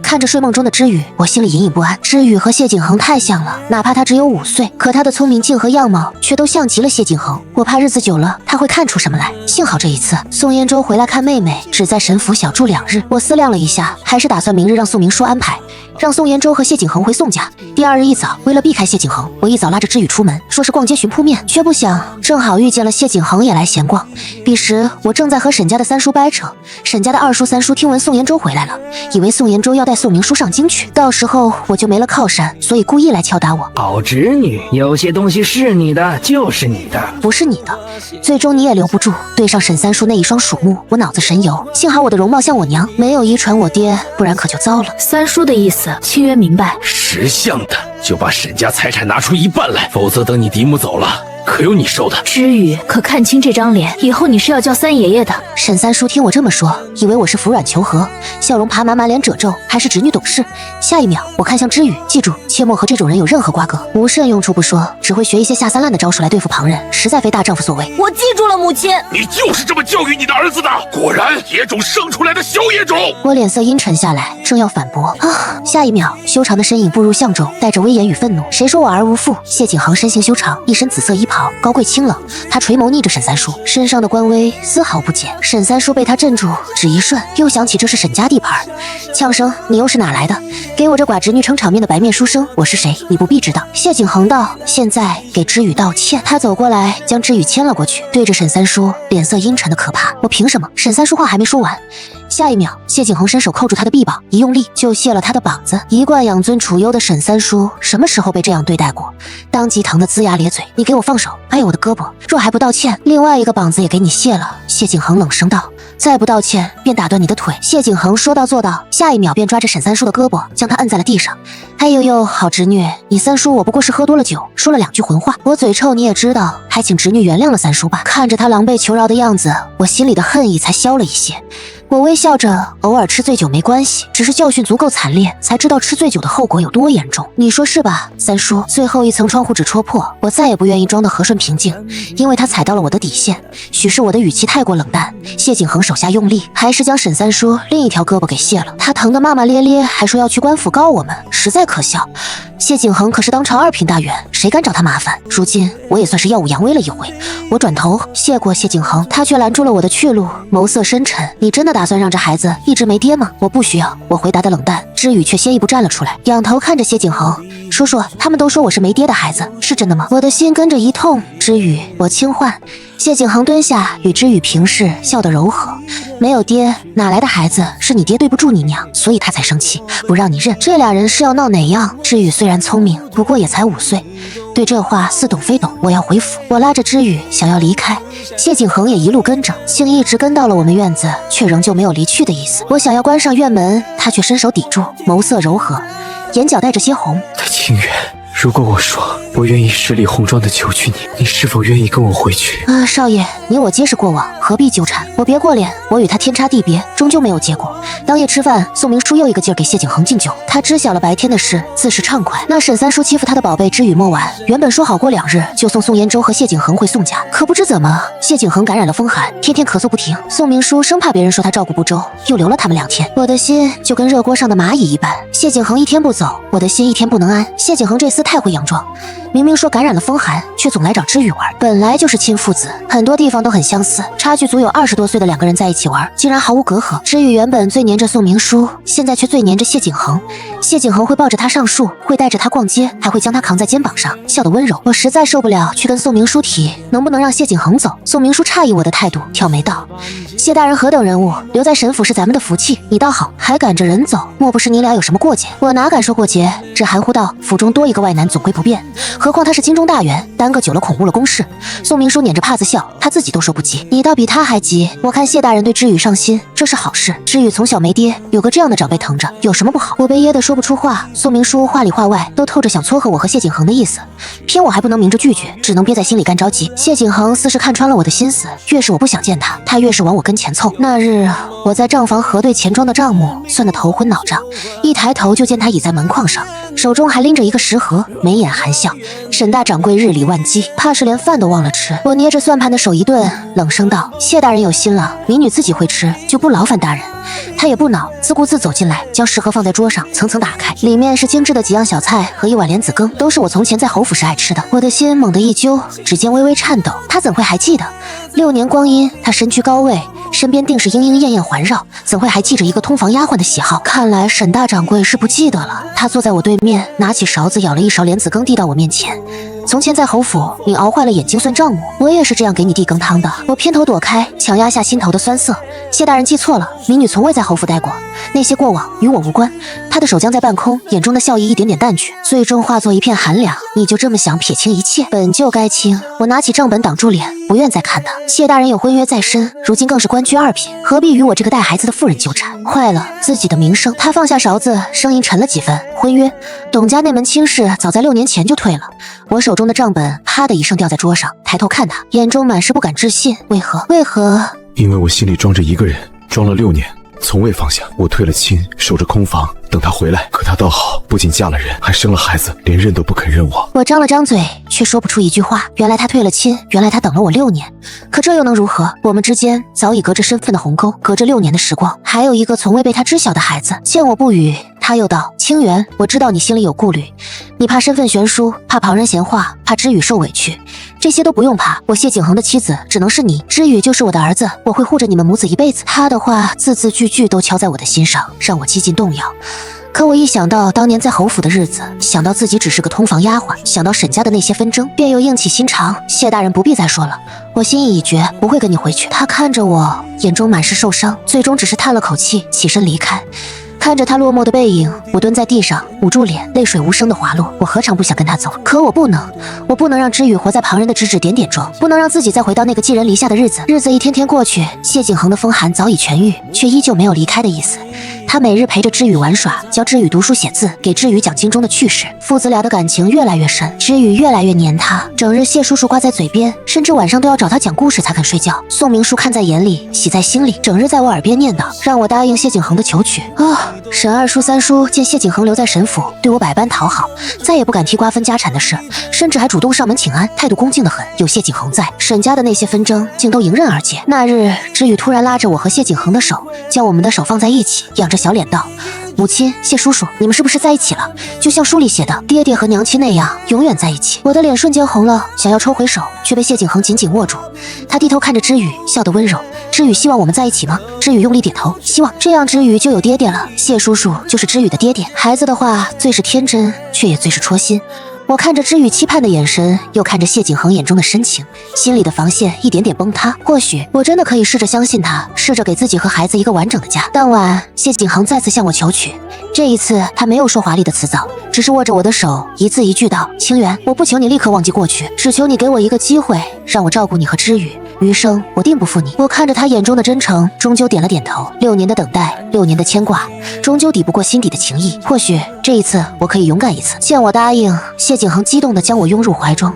看着睡梦中的知雨，我心里隐隐不安。知雨和谢景恒太像了，哪怕他只有5岁，可他的聪明劲和样貌却都像极了谢景恒。我怕日子久了，他会看出什么来。幸好这一次宋延州回来看妹妹，只在沈府小住2日。我思量了一下，还是打算明日让宋明书安排，让宋延州和谢景恒回宋家。第2日一早，为了避开谢景恒，我一早拉着知雨出门，说是逛街寻铺面，却不想正好遇见了谢景恒也来闲逛。彼时我正在和沈家的3叔掰扯，沈家的2叔3叔听闻宋延州回来了，以为宋延州要带宋明书上京去，到时候我就没了靠山，所以故意来敲打我。好侄女，有些东西是你的就是你的，不是你的，最终你也留不住。对上沈3叔那一双鼠目，我脑子神游，幸好我的容貌像我娘，没有遗传我爹，不然可就糟了。3叔的意思，清源明白。识相的就把沈家财产拿出1半来，否则等你嫡母走了，可有你受的。知雨，可看清这张脸，以后你是要叫3爷爷的。沈3叔听我这么说，以为我是服软求和，笑容爬满满脸褶皱，还是侄女懂事。下一秒，我看向知雨，记住，切莫和这种人有任何瓜葛，无甚用处不说，只会学一些下三滥的招数来对付旁人，实在非大丈夫所为。我记住了，母亲。你就是这么教育你的儿子的，果然野种生出来的小野种。我脸色阴沉下来，正要反驳啊，下一秒，修长的身影步入巷中，带着威严与愤怒。谁说我儿无父？谢景恒身形修长，一身紫色衣袍，高贵清冷，他垂眸睨着沈3叔，身上的官威丝毫不减。沈3叔被他镇住，只一瞬，又想起这是沈家地盘。呛声，你又是哪来的？给我这寡侄女撑场面的白面书生，我是谁？你不必知道。谢景恒道，现在给知雨道歉。他走过来，将知雨牵了过去，对着沈3叔，脸色阴沉的可怕。我凭什么？沈3叔话还没说完，下一秒，谢景恒伸手扣住他的臂膀，一用力就卸了他的膀子。一贯养尊处优的沈3叔，什么时候被这样对待过？当即疼得龇牙咧嘴。你给我放手！哎呦我的胳膊！若还不道歉，另外一个膀子也给你卸了。谢景恒冷声道。再不道歉，便打断你的腿。谢景恒说到做到，下一秒便抓着沈3叔的胳膊，将他摁在了地上。哎呦呦，好侄女，你3叔我不过是喝多了酒，说了2句混话，我嘴臭你也知道，还请侄女原谅了3叔吧。看着他狼狈求饶的样子，我心里的恨意才消了一些。我微笑着，偶尔吃醉酒没关系，只是教训足够惨烈，才知道吃醉酒的后果有多严重。你说是吧，三叔？最后一层窗户纸戳破，我再也不愿意装得和顺平静，因为他踩到了我的底线。许是我的语气太过冷淡，谢景恒手下用力，还是将沈三叔另一条胳膊给卸了。他疼得骂骂咧咧，还说要去官府告我们，实在可笑。谢景恒可是当朝2品大员，谁敢找他麻烦？如今我也算是耀武扬威了一回。我转头谢过谢景恒，他却拦住了我的去路，眸色深沉。你真的打算让这孩子一直没爹吗？我不需要，我回答的冷淡。知雨却先一步站了出来，仰头看着谢景恒，叔叔，他们都说我是没爹的孩子，是真的吗？我的心跟着一痛。知雨，我轻唤。谢景恒蹲下，与知雨平视，笑得柔和。没有爹，哪来的孩子？是你爹对不住你娘，所以他才生气，不让你认。这俩人是要闹哪样？知雨虽然聪明，不过也才5岁，对这话似懂非懂。我要回府，我拉着知雨想要离开，谢景恒也一路跟着，竟一直跟到了我们院子，却仍旧没有离去的意思。我想要关上院门，他却伸手抵住，眸色柔和，眼角带着些红。清远，如果我说我愿意十里红妆的求娶你，你是否愿意跟我回去？少爷，你我皆是过往，何必纠缠？我别过脸，我与他天差地别，终究没有结果。当夜吃饭，宋明书又一个劲儿给谢景恒敬酒，他知晓了白天的事，自是畅快。那沈三叔欺负他的宝贝知雨墨丸，原本说好过2日就送宋延州和谢景恒回宋家，可不知怎么谢景恒感染了风寒，天天咳嗽不停。宋明书生怕别人说他照顾不周，又留了他们2天。我的心就跟热锅上的蚂蚁一般，谢景恒一天不走，我的心一天不能安。谢景恒这厮太会佯装，明明说感染了风寒，却总来找知雨玩。本来就是亲父子，很多地方都很相似，差距足有20多岁的2个人在一起玩，竟然毫无隔阂。知雨原本最黏着宋明书，现在却最黏着谢景恒。谢景恒会抱着他上树，会带着他逛街，还会将他扛在肩膀上，笑得温柔。我实在受不了，去跟宋明书提能不能让谢景恒走。宋明书诧异我的态度，挑眉道：谢大人何等人物，留在沈府是咱们的福气，你倒好，还赶着人走，莫不是你俩有什么过节？我哪敢说过节，只含糊道府中多一个外男总归不便，何况他是京中大员，耽搁久了恐误了公事。宋明书捻着帕子笑，他自己都说不急，你倒比他还急。我看谢大人对知雨上心，这是好事。知雨从小没爹，有个这样的长辈疼着，有什么不好？我被噎得说不出话。宋明书话里话外都透着想撮合我和谢景恒的意思，偏我还不能明着拒绝，只能憋在心里干着急。谢景恒似是看穿了我的心思，越是我不想见他，他越是往我跟前凑。那日我在账房核对钱庄的账目，算得头昏脑胀，一抬头就见他倚在门框上，手中还拎着一个食盒，眉眼含笑。沈大掌柜日理万机，怕是连饭都忘了吃。我捏着算盘的手一顿，冷声道：谢大人有心了，民女自己会吃，就不劳烦大人。他也不恼，自顾自走进来，将食盒放在桌上，层层打开，里面是精致的几样小菜和一碗莲子羹，都是我从前在侯府时爱吃的。我的心猛地一揪，指尖微微颤抖。他怎会还记得？6年光阴，他身居高位，身边定是莺莺燕燕环绕，怎会还记着一个通房丫鬟的喜好？看来沈大掌柜是不记得了。他坐在我对面，拿起勺子舀了一勺莲子羹递到我面前。从前在侯府，你熬坏了眼睛算账目，我也是这样给你递羹汤的。我偏头躲开，强压下心头的酸涩。谢大人记错了，民女从未在侯府待过，那些过往与我无关。他的手僵在半空，眼中的笑意一点点淡去，最终化作一片寒凉。你就这么想撇清一切？本就该清。我拿起账本挡住脸，不愿再看他。谢大人有婚约在身，如今更是官居2品，何必与我这个带孩子的妇人纠缠？坏了自己的名声。他放下勺子，声音沉了几分。婚约，董家那门亲事早在6年前就退了。我手中的账本啪的一声掉在桌上，抬头看他，眼中满是不敢置信。为何？因为我心里装着一个人，装了6年，从未放下。我退了亲，守着空房，等他回来。可他倒好，不仅嫁了人，还生了孩子，连认都不肯认我。我张了张嘴，却说不出一句话。原来他退了亲，原来他等了我6年。可这又能如何？我们之间早已隔着身份的鸿沟，隔着6年的时光，还有一个从未被他知晓的孩子。见我不语，他又道：清源，我知道你心里有顾虑，你怕身份悬殊，怕旁人闲话，怕知雨受委屈，这些都不用怕。我谢景恒的妻子只能是你，知雨就是我的儿子，我会护着你们母子一辈子。他的话字字句句都敲在我的心上，让我几近动摇。可我一想到当年在侯府的日子，想到自己只是个通房丫鬟，想到沈家的那些纷争，便又硬起心肠。谢大人不必再说了，我心意已决，不会跟你回去。他看着我，眼中满是受伤，最终只是叹了口气，起身离开。看着他落寞的背影，我蹲在地上，捂住脸，泪水无声的滑落。我何尝不想跟他走，可我不能，我不能让知雨活在旁人的指指点点中，不能让自己再回到那个寄人篱下的日子。日子一天天过去，谢景恒的风寒早已痊愈，却依旧没有离开的意思。他每日陪着知雨玩耍，教知雨读书写字，给知雨讲经中的趣事，父子俩的感情越来越深，知雨越来越黏他，整日谢叔叔挂在嘴边，甚至晚上都要找他讲故事才肯睡觉。宋明书看在眼里，喜在心里，整日在我耳边念叨，让我答应谢景恒的求娶。沈二叔三叔见谢景恒留在沈府，对我百般讨好，再也不敢提瓜分家产的事，甚至还主动上门请安，态度恭敬得很。有谢景恒在，沈家的那些纷争竟都迎刃而解。那日，知雨突然拉着我和谢景恒的手，将我们的手放在一起，仰着小脸道：“母亲，谢叔叔，你们是不是在一起了？就像书里写的，爹爹和娘亲那样，永远在一起。”我的脸瞬间红了，想要抽回手，却被谢景恒紧紧握住。他低头看着知雨，笑得温柔。知雨希望我们在一起吗？知雨用力点头，希望。这样知雨就有爹爹了。谢叔叔就是知雨的爹爹。孩子的话最是天真，却也最是戳心。我看着知雨期盼的眼神，又看着谢景恒眼中的深情，心里的防线一点点崩塌。或许我真的可以试着相信他，试着给自己和孩子一个完整的家。当晚，谢景恒再次向我求娶，这一次他没有说华丽的辞藻，只是握着我的手，一字一句道：“清源，我不求你立刻忘记过去，只求你给我一个机会，让我照顾你和知雨。余生我定不负你。”我看着他眼中的真诚，终究点了点头。6年的等待，6年的牵挂，终究抵不过心底的情谊。或许这一次我可以勇敢一次。见我答应，谢景恒激动地将我拥入怀中，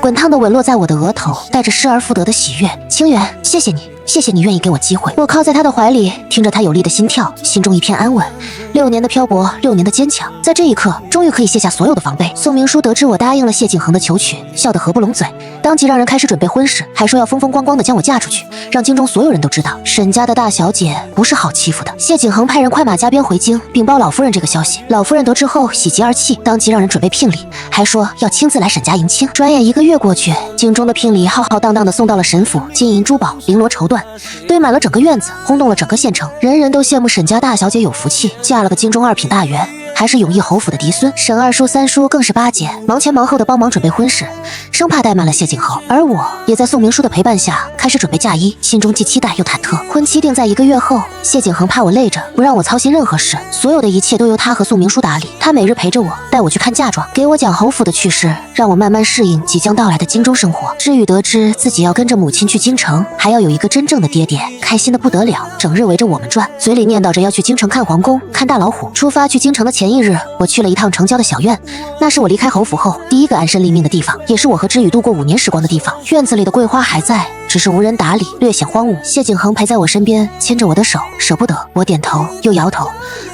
滚烫的吻落在我的额头，带着失而复得的喜悦。清源，谢谢你。谢谢你愿意给我机会。我靠在他的怀里，听着他有力的心跳，心中一片安稳。6年的漂泊，6年的坚强，在这一刻，终于可以卸下所有的防备。宋明书得知我答应了谢景恒的求娶，笑得合不拢嘴，当即让人开始准备婚事，还说要风风光光的将我嫁出去，让京中所有人都知道沈家的大小姐不是好欺负的。谢景恒派人快马加鞭回京，禀报老夫人这个消息。老夫人得知后喜极而泣，当即让人准备聘礼，还说要亲自来沈家迎亲。转眼1个月过去，京中的聘礼浩浩荡荡的送到了沈府，金银珠宝绫罗绸缎堆满了整个院子，轰动了整个县城，人人都羡慕沈家大小姐有福气，嫁了个京中2品大员，还是永义侯府的嫡孙。沈二叔三叔更是巴结，忙前忙后的帮忙准备婚事，生怕怠慢了谢景恒。而我也在宋明书的陪伴下开始准备嫁衣，心中既期待又忐忑。婚期定在1个月后，谢景恒怕我累着，不让我操心任何事，所有的一切都由他和宋明书打理。他每日陪着我，带我去看嫁妆，给我讲侯府的趣事，让我慢慢适应即将到来的京中生活。知雨得知自己要跟着母亲去京城，还要有一个真正的爹爹，开心的不得了，整日围着我们转，嘴里念叨着要去京城看皇宫、看大老虎。出发去京城的前一日，我去了一趟城郊的小院，那是我离开侯府后第一个安身立命的地方，也是我和知雨度过5年时光的地方。院子里的桂花还在，只是无人打理，略显荒芜。谢景恒陪在我身边，牵着我的手，舍不得。我点头又摇头，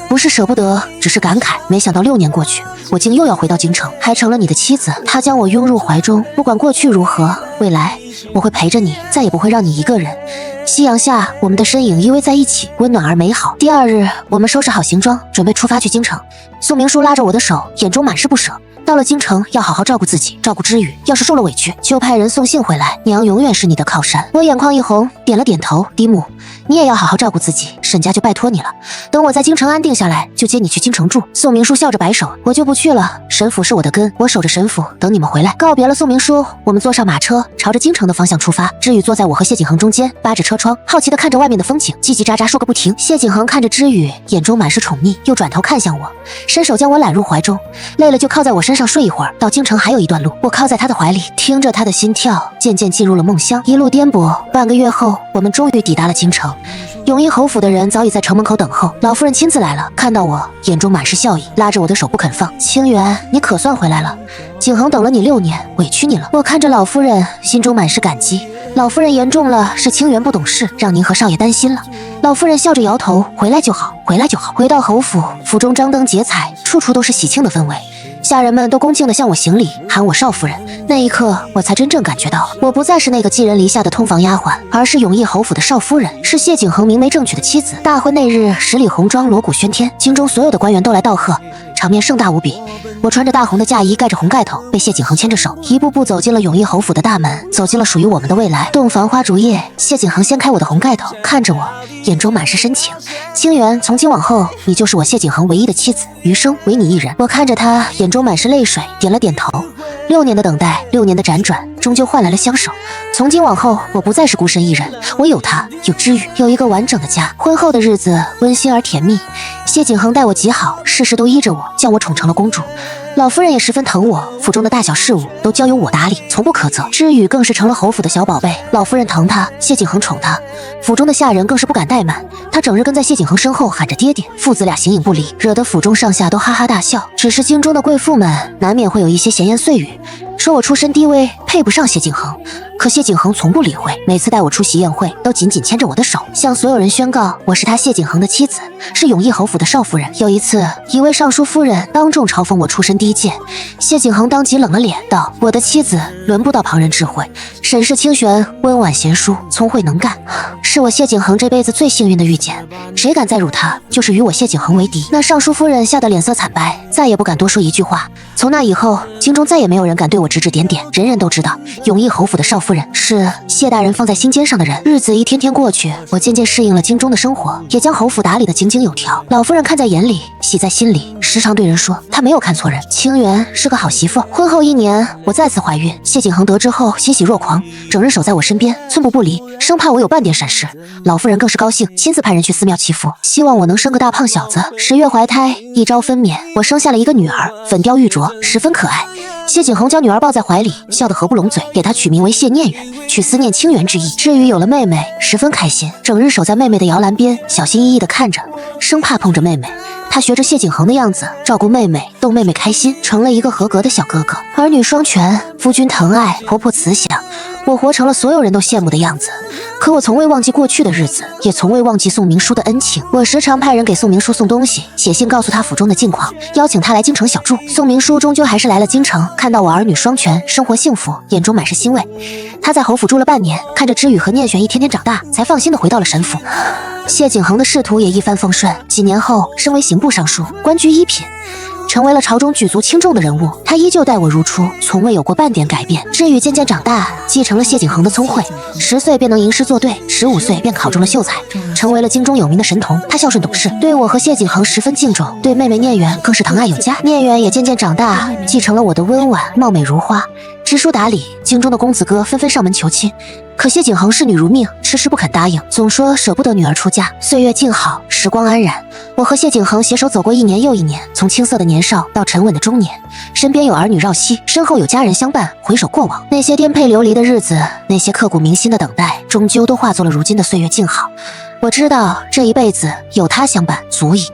不是舍不得，只是感慨。没想到6年过去，我竟又要回到京城，还成了你的妻子。他将我拥入怀中，不管过去如何，未来我会陪着你，再也不会让你一个人。夕阳下，我们的身影依偎在一起，温暖而美好。第2日，我们收拾好行装，准备出发去京城。宋明书拉着我的手，眼中满是不舍。到了京城，要好好照顾自己，照顾知雨。要是受了委屈，就派人送信回来。娘永远是你的靠山。我眼眶一红，点了点头。嫡母，你也要好好照顾自己，沈家就拜托你了。等我在京城安定下来，就接你去京城住。宋明书笑着摆手，我就不去了。沈府是我的根，我守着沈府，等你们回来。告别了宋明书，我们坐上马车，朝着京城的方向出发。知雨坐在我和谢景恒中间，扒着车窗，好奇地看着外面的风景，叽叽喳喳说个不停。谢景恒看着知雨，眼中满是宠溺，又转头看向我，伸手将我揽入怀中。累了就靠在我身上睡一会儿，到京城还有一段路。我靠在他的怀里，听着他的心跳，渐渐进入了梦乡。一路颠簸，半个月后，我们终于抵达了京城。永义侯府的人早已在城门口等候，老夫人亲自来了，看到我，眼中满是笑意，拉着我的手不肯放。清源，你可算回来了，景恒等了你6年，委屈你了。我看着老夫人，心中满是感激。老夫人言重了，是清源不懂事，让您和少爷担心了。老夫人笑着摇头，回来就好，回来就好。回到侯府，府中张灯结彩，处处都是喜庆的氛围。下人们都恭敬地向我行礼，喊我少夫人。那一刻，我才真正感觉到，我不再是那个寄人篱下的通房丫鬟，而是永义侯府的少夫人，是谢景恒明媒正娶的妻子。大婚那日，10里红妆，锣鼓喧天，京中所有的官员都来道贺，场面盛大无比。我穿着大红的嫁衣，盖着红盖头，被谢景恒牵着手，一步步走进了永义侯府的大门，走进了属于我们的未来。洞房花烛夜，谢景恒掀开我的红盖头，看着我，眼中满是深情。清源，从今往后，你就是我谢景恒唯一的妻子，余生唯你一人。我看着他，眼中满是泪水，点了点头。6年的等待，6年的辗转，终究换来了相守。从今往后，我不再是孤身一人，我有他，有知雨，有一个完整的家。婚后的日子温馨而甜蜜，谢景恒待我极好，事事都依着我，将我宠成了公主。老夫人也十分疼我，府中的大小事务都交由我打理，从不苛责。知雨更是成了侯府的小宝贝，老夫人疼她，谢景恒宠她，府中的下人更是不敢怠慢。他整日跟在谢景恒身后喊着爹爹，父子俩形影不离，惹得府中上下都哈哈大笑。只是京中的贵妇们难免会有一些闲言碎语，说我出身低微，配不上谢景恒。可谢景恒从不理会，每次带我出席宴会，都紧紧牵着我的手，向所有人宣告我是他谢景恒的妻子，是永义侯府的少夫人。有一次，一位尚书夫人当众嘲讽我出身低贱，谢景恒当即冷了脸，道：“我的妻子轮不到旁人智慧，审视清玄，温婉贤淑，聪慧能干，是我谢景恒这辈子最幸运的遇见。谁敢再辱他，就是与我谢景恒为敌。”那尚书夫人吓得脸色惨白，再也不敢多说一句话。从那以后，京中再也没有人敢对我指指点点，人人都知道永义侯府的少夫人是谢大人放在心尖上的人。日子一天天过去，我渐渐适应了京中的生活，也将侯府打理得井井有条。老夫人看在眼里，喜在心里，时常对人说她没有看错人，清源是个好媳妇。婚后1年，我再次怀孕，谢景恒得知后欣喜若狂，整日守在我身边，寸步不离，生怕我有半点闪失。老夫人更是高兴，亲自派人去寺庙祈福，希望我能生个大胖小子。10月怀胎，1朝分娩，我生下了一个女儿，粉雕玉琢，十分可爱。谢景恒将女儿抱在怀里，笑得合不拢嘴，给她取名为谢念远，取思念清源之意。至于有了妹妹，十分开心，整日守在妹妹的摇篮边，小心翼翼地看着，生怕碰着妹妹。他学着谢景恒的样子，照顾妹妹，逗妹妹开心，成了一个合格的小哥哥。儿女双全，夫君疼爱，婆婆慈祥，我活成了所有人都羡慕的样子。可我从未忘记过去的日子，也从未忘记宋明书的恩情。我时常派人给宋明书送东西，写信告诉他府中的近况，邀请他来京城小住。宋明书终究还是来了京城，看到我儿女双全，生活幸福，眼中满是欣慰。他在侯府住了半年，看着知雨和念璇一天天长大，才放心的回到了沈府。谢景恒的仕途也一帆风顺，几年后升为刑部尚书，官居1品，成为了朝中举足轻重的人物。他依旧待我如初，从未有过半点改变。知雨渐渐长大，继承了谢景恒的聪慧，10岁便能吟诗作对，15岁便考中了秀才，成为了京中有名的神童。他孝顺懂事，对我和谢景恒十分敬重，对妹妹念瑗更是疼爱有加。念瑗也渐渐长大，继承了我的温婉貌美如花。知书达理，京中的公子哥纷纷上门求亲，可谢景恒视女如命，迟迟不肯答应，总说舍不得女儿出嫁。岁月静好，时光安然，我和谢景恒携手走过1年又1年，从青涩的年少到沉稳的中年，身边有儿女绕膝，身后有家人相伴。回首过往，那些颠沛流离的日子，那些刻骨铭心的等待，终究都化作了如今的岁月静好。我知道这一辈子有他相伴足矣。